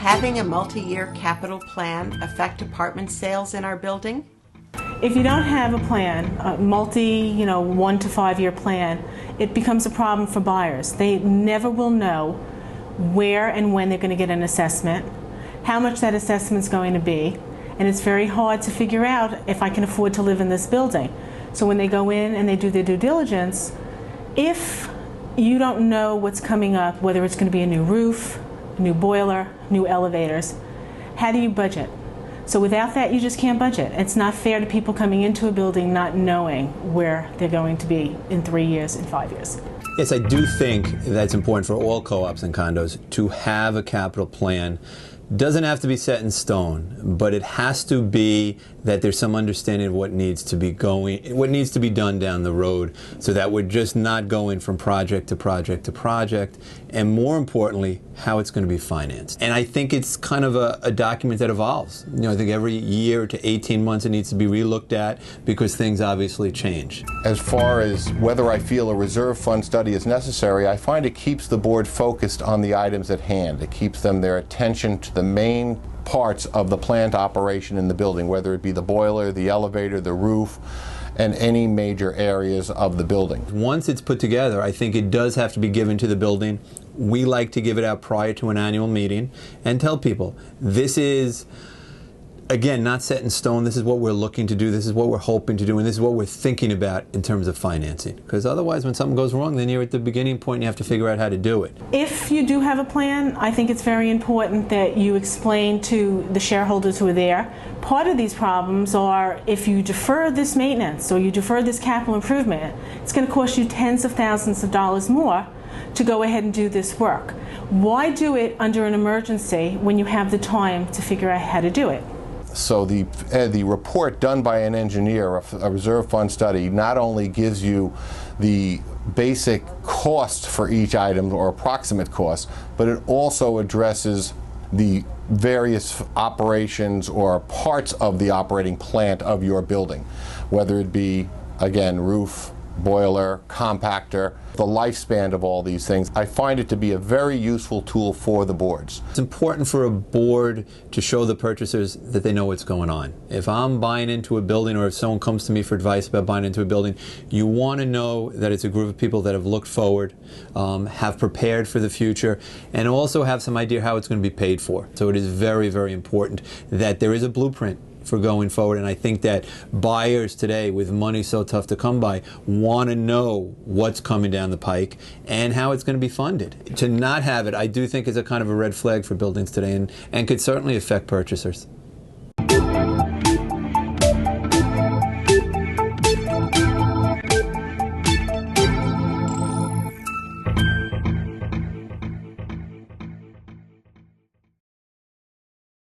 having a multi-year capital plan affect apartment sales in our building? If you don't have a plan, a 1 to 5 year plan, it becomes a problem for buyers. They never will know where and when they're going to get an assessment, how much that assessment is going to be, and it's very hard to figure out if I can afford to live in this building. So when they go in and they do their due diligence, if you don't know what's coming up, whether it's going to be a new roof, new boiler, new elevators, how do you budget? So without that, you just can't budget. It's not fair to people coming into a building not knowing where they're going to be in 3 years, in 5 years. Yes, I do think that's important for all co-ops and condos to have a capital plan. Doesn't have to be set in stone, but it has to be that there's some understanding of what needs to be done down the road, so that we're just not going from project to project to project, and more importantly, how it's going to be financed. And I think it's kind of a document that evolves. I think every year to 18 months it needs to be re-looked at because things obviously change. As far as whether I feel a reserve fund study is necessary, I find it keeps the board focused on the items at hand. It keeps them their attention to the main parts of the plant operation in the building, whether it be the boiler, the elevator, the roof, and any major areas of the building. Once it's put together, I think it does have to be given to the building. We like to give it out prior to an annual meeting and tell people, this is, again, not set in stone. This is what we're looking to do. This is what we're hoping to do. And this is what we're thinking about in terms of financing. Because otherwise, when something goes wrong, then you're at the beginning point and you have to figure out how to do it. If you do have a plan, I think it's very important that you explain to the shareholders who are there. Part of these problems are if you defer this maintenance or you defer this capital improvement, it's going to cost you tens of thousands of dollars more to go ahead and do this work. Why do it under an emergency when you have the time to figure out how to do it? So the report done by an engineer, a reserve fund study, not only gives you the basic cost for each item or approximate cost, but it also addresses the various operations or parts of the operating plant of your building, whether it be, again, roof, boiler, compactor, the lifespan of all these things. I find it to be a very useful tool for the boards. It's important for a board to show the purchasers that they know what's going on. If I'm buying into a building, or if someone comes to me for advice about buying into a building, you want to know that it's a group of people that have looked forward, have prepared for the future, and also have some idea how it's going to be paid for. So it is very, very important that there is a blueprint for going forward, and I think that buyers today, with money so tough to come by, want to know what's coming down the pike and how it's going to be funded. To not have it, I do think, is a kind of a red flag for buildings today, and could certainly affect purchasers.